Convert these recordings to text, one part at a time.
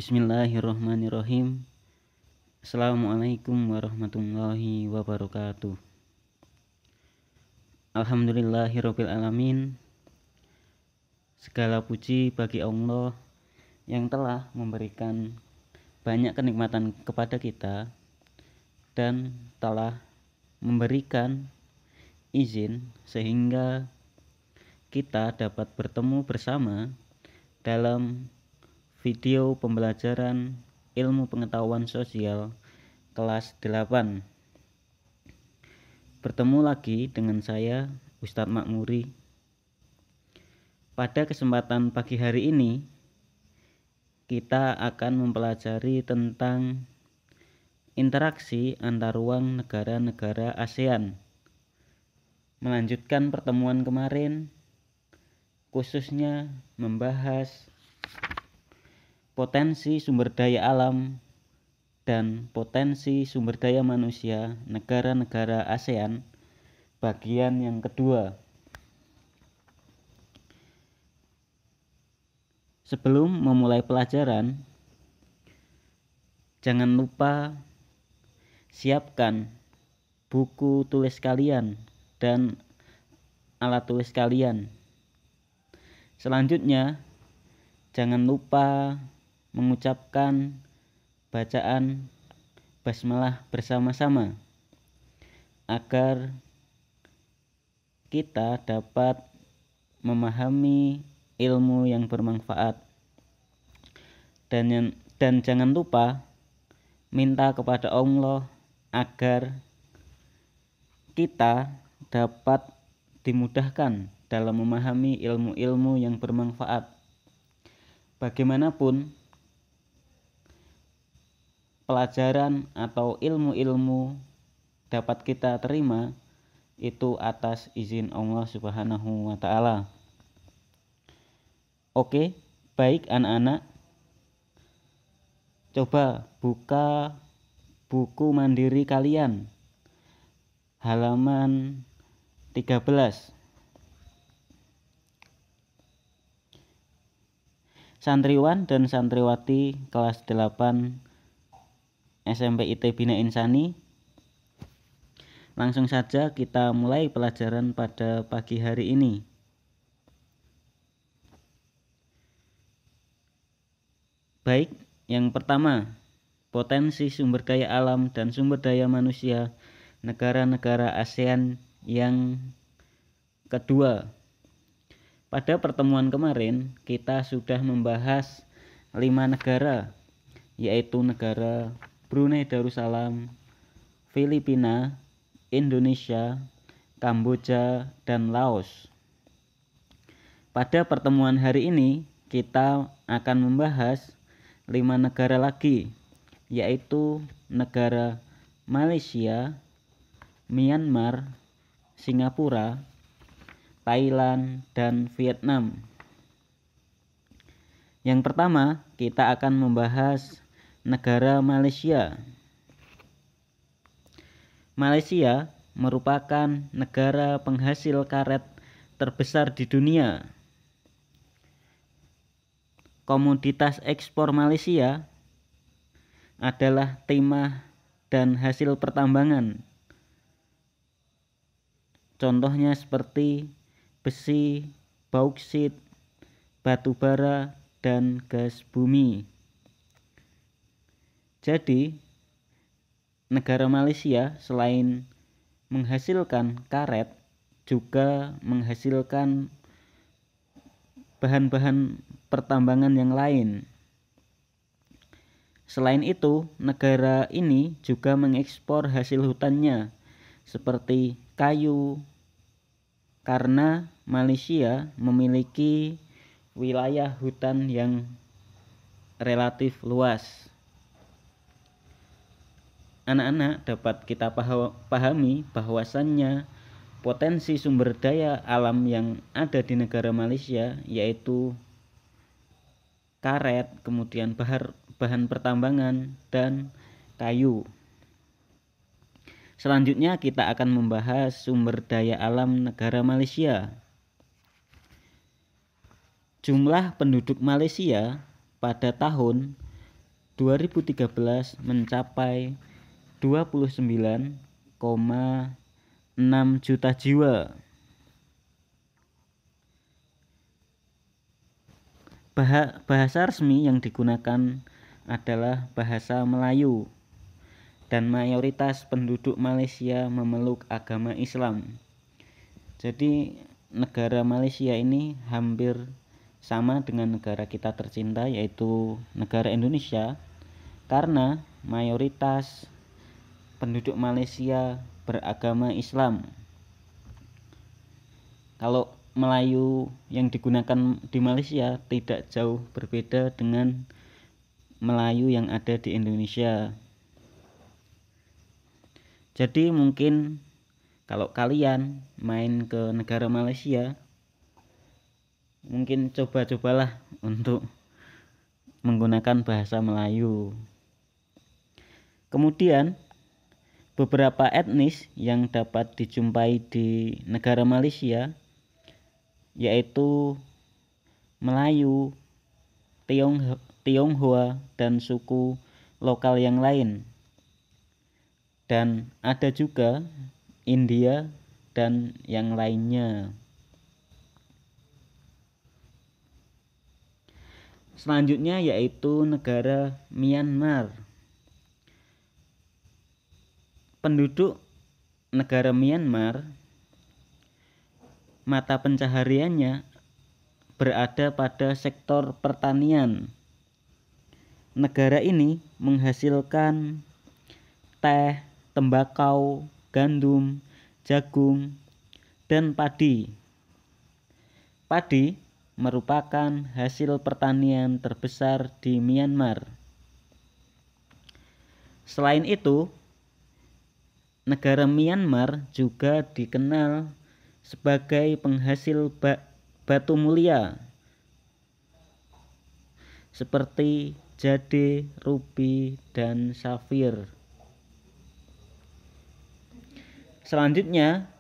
Bismillahirrahmanirrahim. Assalamualaikum warahmatullahi wabarakatuh. Alhamdulillahirabbil alamin. Segala puji bagi Allah yang telah memberikan banyak kenikmatan kepada kita dan telah memberikan izin sehingga kita dapat bertemu bersama dalam video pembelajaran ilmu pengetahuan sosial kelas 8. Bertemu lagi dengan saya Ustadz Makmuri. Pada kesempatan pagi hari ini kita akan mempelajari tentang interaksi antar ruang negara-negara ASEAN. Melanjutkan pertemuan kemarin, khususnya membahas potensi sumber daya alam dan potensi sumber daya manusia negara-negara ASEAN bagian yang kedua. Sebelum memulai pelajaran, jangan lupa siapkan buku tulis kalian dan alat tulis kalian. Selanjutnya, jangan lupa mengucapkan bacaan basmalah bersama-sama agar kita dapat memahami ilmu yang bermanfaat. Dan jangan lupa minta kepada Allah agar kita dapat dimudahkan dalam memahami ilmu-ilmu yang bermanfaat. Bagaimanapun pelajaran atau ilmu-ilmu dapat kita terima itu atas izin Allah Subhanahu wa ta'ala. Oke, baik anak-anak. Coba buka buku mandiri kalian. Halaman 13. Santriwan dan santriwati kelas 8 SMP IT Bina Insani. Langsung saja kita mulai pelajaran pada pagi hari ini. Baik, yang pertama, potensi sumber daya alam dan sumber daya manusia negara-negara ASEAN yang kedua. Pada pertemuan kemarin kita sudah membahas 5 negara, yaitu negara Brunei Darussalam, Filipina, Indonesia, Kamboja, dan Laos. Pada pertemuan hari ini kita akan membahas 5 negara lagi, yaitu negara Malaysia, Myanmar, Singapura, Thailand, dan Vietnam. Yang pertama, kita akan membahas negara Malaysia. Malaysia merupakan negara penghasil karet terbesar di dunia. Komoditas ekspor Malaysia adalah timah dan hasil pertambangan. Contohnya seperti besi, bauksit, batu bara, dan gas bumi. Jadi, negara Malaysia selain menghasilkan karet, juga menghasilkan bahan-bahan pertambangan yang lain. Selain itu, negara ini juga mengekspor hasil hutannya, seperti kayu, karena Malaysia memiliki wilayah hutan yang relatif luas. Anak-anak dapat kita pahami bahwasannya potensi sumber daya alam yang ada di negara Malaysia yaitu karet, kemudian bahan pertambangan, dan kayu. Selanjutnya kita akan membahas sumber daya alam negara Malaysia. Jumlah penduduk Malaysia pada tahun 2013 mencapai 29,6 juta jiwa. Bahasa resmi yang digunakan adalah bahasa Melayu dan mayoritas penduduk Malaysia memeluk agama Islam. Jadi negara Malaysia ini hampir sama dengan negara kita tercinta, yaitu negara Indonesia, karena mayoritas penduduk Malaysia beragama Islam. Kalau Melayu yang digunakan di Malaysia tidak jauh berbeda dengan Melayu yang ada di Indonesia. Jadi mungkin kalau kalian main ke negara Malaysia, mungkin cobalah untuk menggunakan bahasa Melayu. Kemudian beberapa etnis yang dapat dijumpai di negara Malaysia yaitu Melayu, Tionghoa, dan suku lokal yang lain. Dan ada juga India dan yang lainnya. Selanjutnya yaitu negara Myanmar. Penduduk negara Myanmar, mata pencahariannya berada pada sektor pertanian. Negara ini menghasilkan teh, tembakau, gandum, jagung, dan padi. Padi merupakan hasil pertanian terbesar di Myanmar. Selain itu, negara Myanmar juga dikenal sebagai penghasil batu mulia seperti jade, rubi, dan safir. Selanjutnya,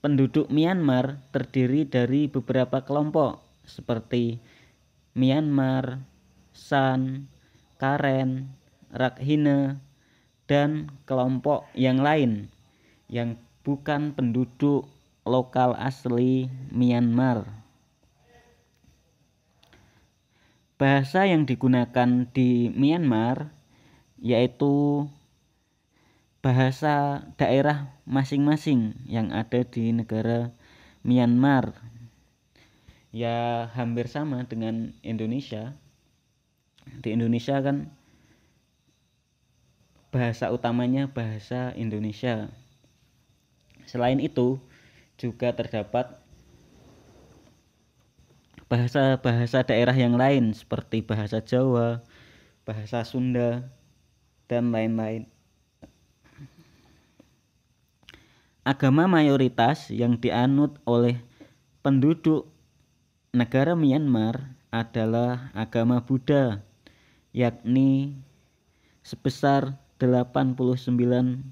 penduduk Myanmar terdiri dari beberapa kelompok seperti Myanmar, San, Karen, Rakhine, dan kelompok yang lain yang bukan penduduk lokal asli Myanmar. Bahasa yang digunakan di Myanmar yaitu bahasa daerah masing-masing yang ada di negara Myanmar. Ya hampir sama dengan Indonesia. Di Indonesia kan bahasa utamanya bahasa Indonesia. Selain itu juga terdapat bahasa-bahasa daerah yang lain seperti bahasa Jawa, bahasa Sunda, dan lain-lain. Agama mayoritas yang dianut oleh penduduk negara Myanmar adalah agama Buddha, yakni sebesar 89%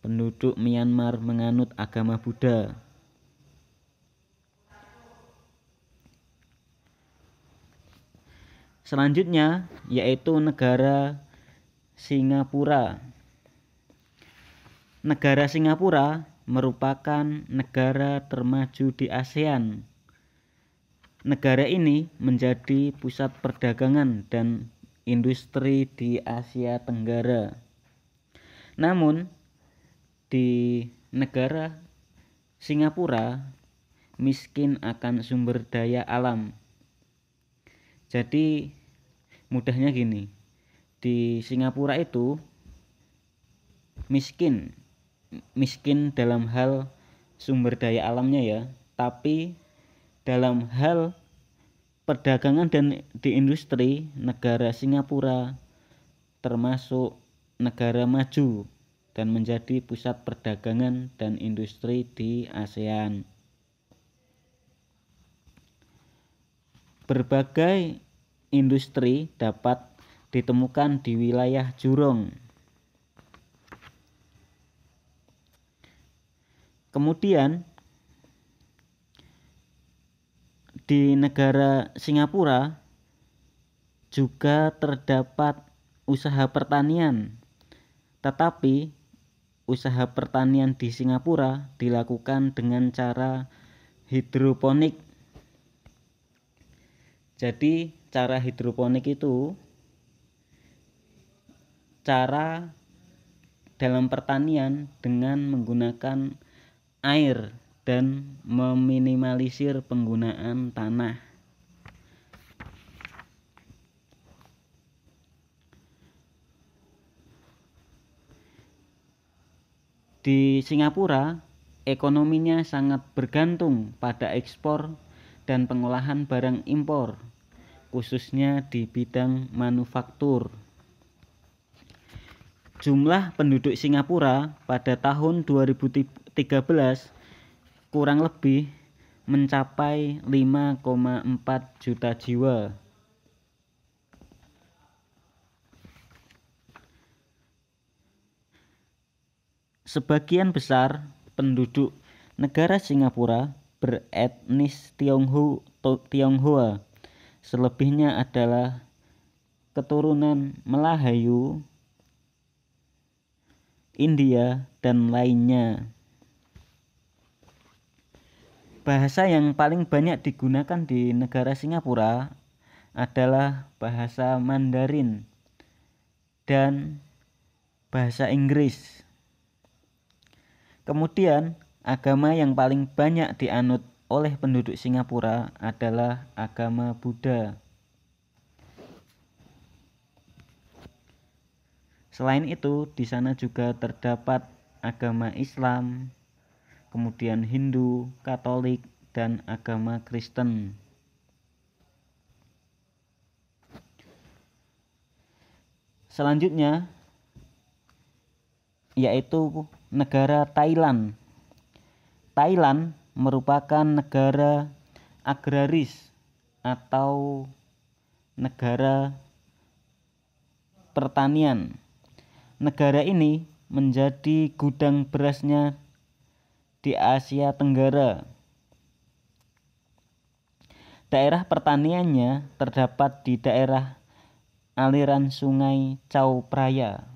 penduduk Myanmar menganut agama Buddha. Selanjutnya yaitu negara Singapura. Negara Singapura merupakan negara termaju di ASEAN. Negara ini menjadi pusat perdagangan dan industri di Asia Tenggara. Namun, di negara Singapura miskin akan sumber daya alam. Jadi, mudahnya gini, di Singapura itu miskin dalam hal sumber daya alamnya ya, tapi dalam hal perdagangan dan di industri negara Singapura termasuk negara maju dan menjadi pusat perdagangan dan industri di ASEAN. Berbagai industri dapat ditemukan di wilayah Jurong. Kemudian di negara Singapura juga terdapat usaha pertanian, tetapi usaha pertanian di Singapura dilakukan dengan cara hidroponik. Jadi cara hidroponik itu cara dalam pertanian dengan menggunakan air dan meminimalisir penggunaan tanah. Di Singapura, ekonominya sangat bergantung pada ekspor dan pengolahan barang impor, khususnya di bidang manufaktur. Jumlah penduduk Singapura pada tahun 2013 kurang lebih mencapai 5,4 juta jiwa. Sebagian besar penduduk negara Singapura beretnis Tionghoa. Selebihnya adalah keturunan Melayu, India, dan lainnya. Bahasa yang paling banyak digunakan di negara Singapura adalah bahasa Mandarin dan bahasa Inggris. Kemudian, agama yang paling banyak dianut oleh penduduk Singapura adalah agama Buddha. Selain itu, di sana juga terdapat agama Islam, kemudian Hindu, Katolik, dan agama Kristen. Selanjutnya yaitu negara Thailand. Thailand merupakan negara agraris atau negara pertanian. Negara ini menjadi gudang berasnya di Asia Tenggara. Daerah pertaniannya terdapat di daerah aliran sungai Chao Phraya.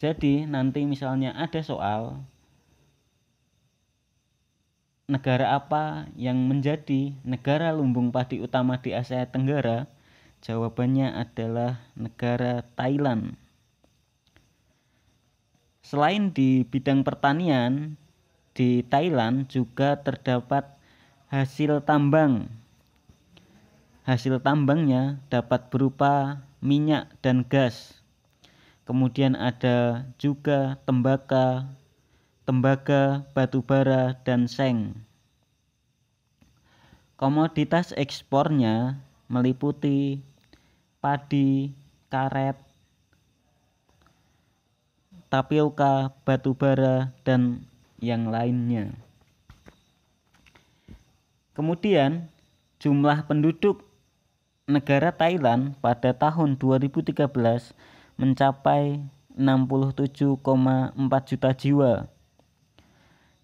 Jadi nanti misalnya ada soal negara apa yang menjadi negara lumbung padi utama di Asia Tenggara, jawabannya adalah negara Thailand. Selain di bidang pertanian, di Thailand juga terdapat hasil tambang. Hasil tambangnya dapat berupa minyak dan gas. Kemudian ada juga tembaga, batu bara, dan seng. Komoditas ekspornya meliputi padi, karet, tapioka, batu bara, dan yang lainnya. Kemudian jumlah penduduk negara Thailand pada tahun 2013 mencapai 67,4 juta jiwa.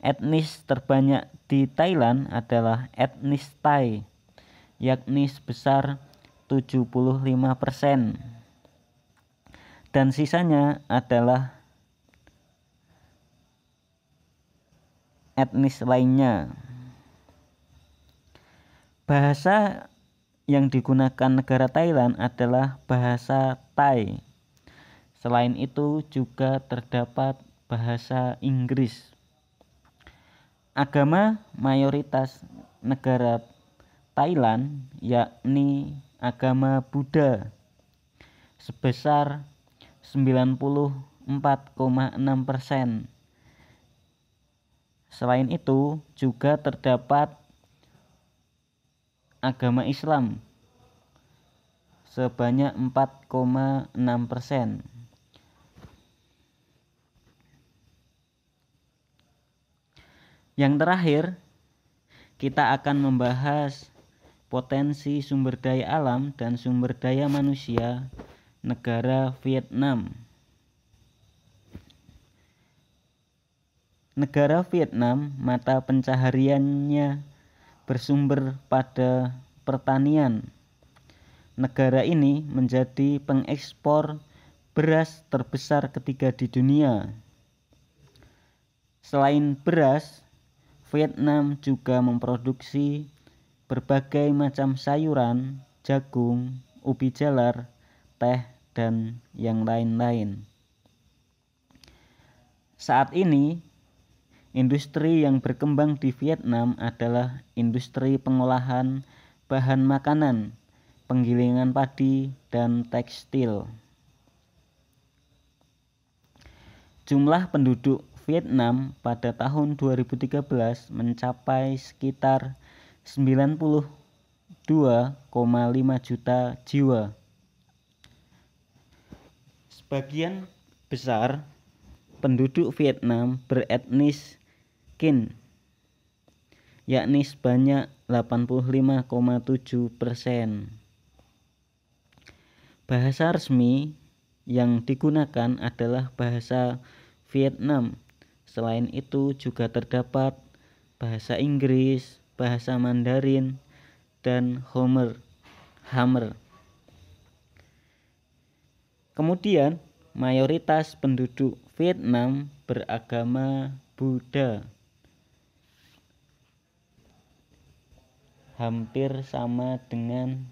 Etnis terbanyak di Thailand adalah etnis Thai, yakni sebesar 75%. Dan sisanya adalah etnis lainnya. Bahasa yang digunakan negara Thailand adalah bahasa Thai. Selain itu juga terdapat bahasa Inggris. Agama mayoritas negara Thailand yakni agama Buddha sebesar 94,6%. Selain itu juga terdapat agama Islam sebanyak 4,6%. Yang terakhir, kita akan membahas potensi sumber daya alam dan sumber daya manusia negara Vietnam. Negara Vietnam mata pencahariannya bersumber pada pertanian. Negara ini menjadi pengekspor beras terbesar ketiga di dunia. Selain beras, Vietnam juga memproduksi berbagai macam sayuran, jagung, ubi jalar, teh, dan yang lain-lain. Saat ini, industri yang berkembang di Vietnam adalah industri pengolahan bahan makanan, penggilingan padi, dan tekstil. Jumlah penduduk Vietnam pada tahun 2013 mencapai sekitar 92,5 juta jiwa. Sebagian besar penduduk Vietnam beretnis Kinh, yakni sebanyak 85,7%. Bahasa resmi yang digunakan adalah bahasa Vietnam. Selain itu juga terdapat bahasa Inggris, bahasa Mandarin, dan Khmer. Kemudian, mayoritas penduduk Vietnam beragama Buddha. Hampir sama dengan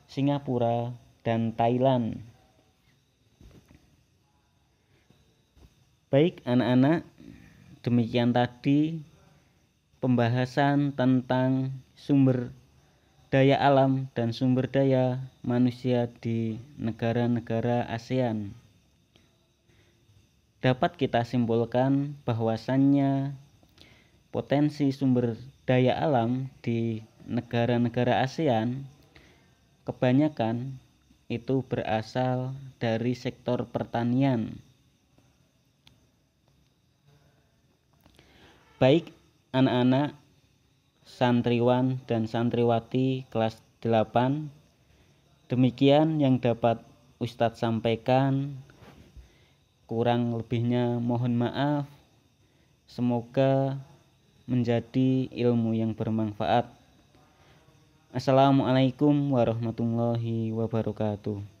Singapura dan Thailand. Baik anak-anak, demikian tadi pembahasan tentang sumber daya alam dan sumber daya manusia di negara-negara ASEAN. Dapat kita simpulkan bahwasannya potensi sumber daya alam di negara-negara ASEAN kebanyakan itu berasal dari sektor pertanian. Baik anak-anak, santriwan dan santriwati kelas 8, demikian yang dapat Ustadz sampaikan. Kurang lebihnya mohon maaf. Semoga menjadi ilmu yang bermanfaat. Assalamualaikum warahmatullahi wabarakatuh.